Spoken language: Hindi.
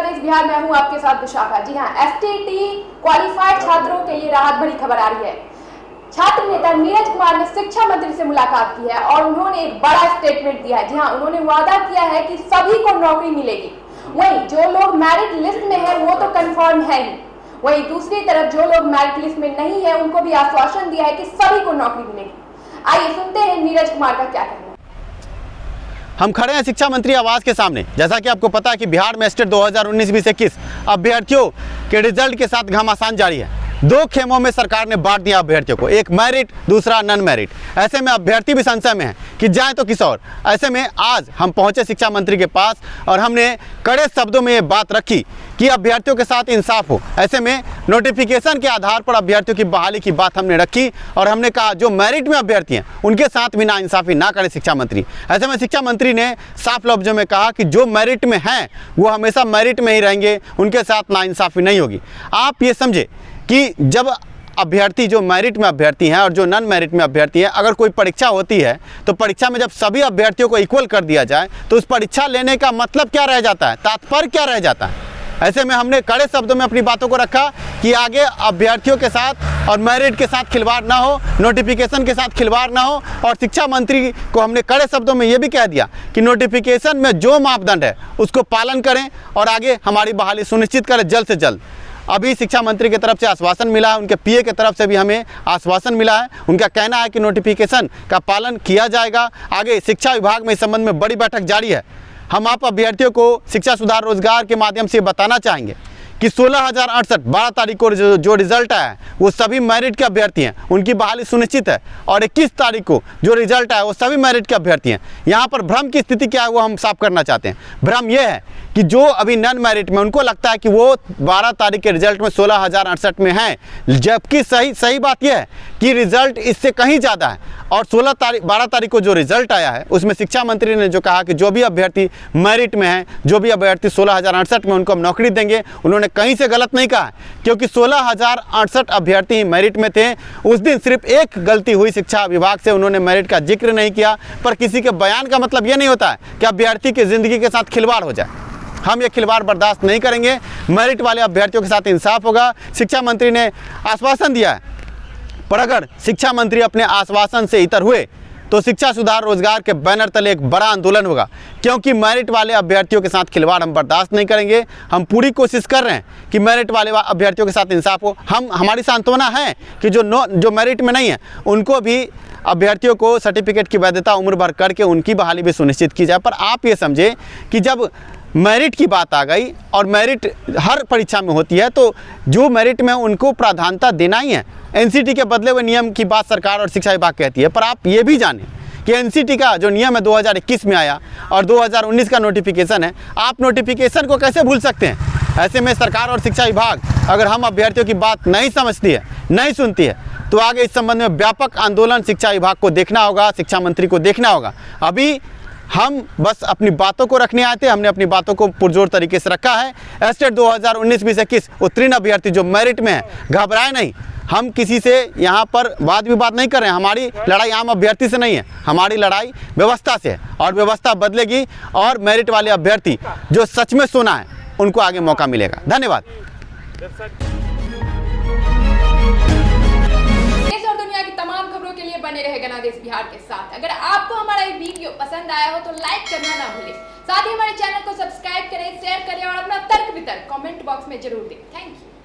गणेश बिहार में हूं आपके साथ विशाखा। जी हां, एसटीटी क्वालिफाइड छात्रों के लिए राहत भरी खबर आ रही है। छात्र नेता नीरज कुमार ने शिक्षा मंत्री से मुलाकात की है और उन्होंने एक बड़ा स्टेटमेंट दिया है। जी हां, उन्होंने वादा किया है कि सभी को नौकरी मिलेगी। वहीं जो लोग मेरिट लिस्ट में है वो तो कंफर्म है ही, वहीं दूसरी तरफ जो लोग मेरिट लिस्ट में नहीं है उनको भी आश्वासन दिया है कि सभी को नौकरी मिलेगी। आइए सुनते हैं नीरज कुमार का क्या कहना है। हम खड़े हैं शिक्षा मंत्री आवास के सामने। जैसा कि आपको पता है कि बिहार में स्टेट 2019-2021 अभ्यर्थियों के रिजल्ट के साथ घमासान जारी है। दो खेमों में सरकार ने बांट दिया अभ्यर्थियों को, एक मेरिट दूसरा नॉन मेरिट। ऐसे में अभ्यर्थी भी संशय में हैं कि जाए तो किस और। ऐसे में आज हम पहुंचे शिक्षा मंत्री के पास और हमने कड़े शब्दों में ये बात रखी कि अभ्यर्थियों के साथ इंसाफ हो। ऐसे में नोटिफिकेशन के आधार पर अभ्यर्थियों की बहाली की बात हमने रखी और हमने कहा जो मेरिट में अभ्यर्थी हैं उनके साथ भी नाइंसाफी ना करें शिक्षा मंत्री। ऐसे में शिक्षा मंत्री ने साफ लफ्जों में कहा कि जो मेरिट में हैं वो हमेशा मेरिट में ही रहेंगे, उनके साथ नाइंसाफी नहीं होगी। आप ये समझे कि जब अभ्यर्थी जो मेरिट में अभ्यर्थी हैं और जो नॉन मेरिट में अभ्यर्थी हैं, अगर कोई परीक्षा होती है तो परीक्षा में जब सभी अभ्यर्थियों को इक्वल कर दिया जाए तो उस परीक्षा लेने का मतलब क्या रह जाता है, तात्पर्य क्या रह जाता है। ऐसे में हमने कड़े शब्दों में अपनी बातों को रखा कि आगे अभ्यर्थियों के साथ और मेरिट के साथ खिलवाड़ ना हो, नोटिफिकेशन के साथ खिलवाड़ ना हो। और शिक्षा मंत्री को हमने कड़े शब्दों में ये भी कह दिया कि नोटिफिकेशन में जो मापदंड है उसको पालन करें और आगे हमारी बहाली सुनिश्चित करें जल्द से जल्द। अभी शिक्षा मंत्री की तरफ से आश्वासन मिला है, उनके पीए की तरफ से भी हमें आश्वासन मिला है। उनका कहना है कि नोटिफिकेशन का पालन किया जाएगा। आगे शिक्षा विभाग में इस संबंध में बड़ी बैठक जारी है। हम आप अभ्यर्थियों को शिक्षा सुधार रोजगार के माध्यम से बताना चाहेंगे कि 16,068 12 तारीख को जो रिजल्ट आया है वो सभी मेरिट के अभ्यर्थी हैं, उनकी बहाली सुनिश्चित है। और 21 तारीख को जो रिजल्ट आया वो सभी मेरिट के अभ्यर्थी हैं। यहाँ पर भ्रम की स्थिति क्या है वो हम साफ करना चाहते हैं। भ्रम ये है कि जो अभी नॉन मेरिट में उनको लगता है कि वो 12 तारीख के रिजल्ट में 16,068 में हैं, जबकि सही बात यह है कि रिजल्ट इससे कहीं ज़्यादा है। और 12 तारीख को जो रिजल्ट आया है उसमें शिक्षा मंत्री ने जो कहा कि जो भी अभ्यर्थी मेरिट में हैं, जो भी अभ्यर्थी 16,068 में, उनको हम नौकरी देंगे। उन्होंने कहीं से गलत नहीं कहा, क्योंकि 16,068 अभ्यर्थी मेरिट में थे। उस दिन सिर्फ एक गलती हुई शिक्षा विभाग से, उन्होंने मेरिट का जिक्र नहीं किया। पर किसी के बयान का मतलब ये नहीं होता है कि अभ्यर्थी की ज़िंदगी के साथ खिलवाड़ हो जाए। हम ये खिलवाड़ बर्दाश्त नहीं करेंगे। मेरिट वाले अभ्यर्थियों के साथ इंसाफ होगा। शिक्षा मंत्री ने आश्वासन दिया है, पर अगर शिक्षा मंत्री अपने आश्वासन से इतर हुए तो शिक्षा सुधार रोजगार के बैनर तले एक बड़ा आंदोलन होगा, क्योंकि मेरिट वाले अभ्यर्थियों के साथ खिलवाड़ हम बर्दाश्त नहीं करेंगे। हम पूरी कोशिश कर रहे हैं कि मेरिट वाले अभ्यर्थियों के साथ इंसाफ हो। हमारी सांत्वना है कि जो मेरिट में नहीं है उनको भी अभ्यर्थियों को सर्टिफिकेट की वैधता उम्र भर करके उनकी बहाली भी सुनिश्चित की जाए। पर आप ये समझे कि जब मेरिट की बात आ गई और मेरिट हर परीक्षा में होती है तो जो मेरिट में उनको प्राधान्यता देना ही है। एनसीटी के बदले हुए नियम की बात सरकार और शिक्षा विभाग कहती है, पर आप ये भी जानें कि एनसीटी का जो नियम है 2021 में आया और 2019 का नोटिफिकेशन है। आप नोटिफिकेशन को कैसे भूल सकते हैं। ऐसे में सरकार और शिक्षा विभाग अगर हम अभ्यर्थियों की बात नहीं समझती है, नहीं सुनती है, तो आगे इस संबंध में व्यापक आंदोलन शिक्षा विभाग को देखना होगा, शिक्षा मंत्री को देखना होगा। अभी हम बस अपनी बातों को रखने आए थे, हमने अपनी बातों को पुरजोर तरीके से रखा है। स्टेट 2019-2021 उत्तीर्ण अभ्यर्थी जो मेरिट में है, घबराए नहीं। हम किसी से यहाँ पर वाद विवाद नहीं कर रहे हैं। हमारी लड़ाई आम अभ्यर्थी से नहीं है, हमारी लड़ाई व्यवस्था से है और व्यवस्था बदलेगी और मेरिट वाले अभ्यर्थी जो सच में सोना है उनको आगे मौका मिलेगा। धन्यवाद। के लिए बने रहे गणादेश बिहार के साथ। अगर आपको हमारा ये वीडियो पसंद आया हो तो लाइक करना ना भूलें। साथ ही हमारे चैनल को सब्सक्राइब करें, शेयर करें और अपना तर्क वितर्क कमेंट बॉक्स में जरूर दें। Thank you.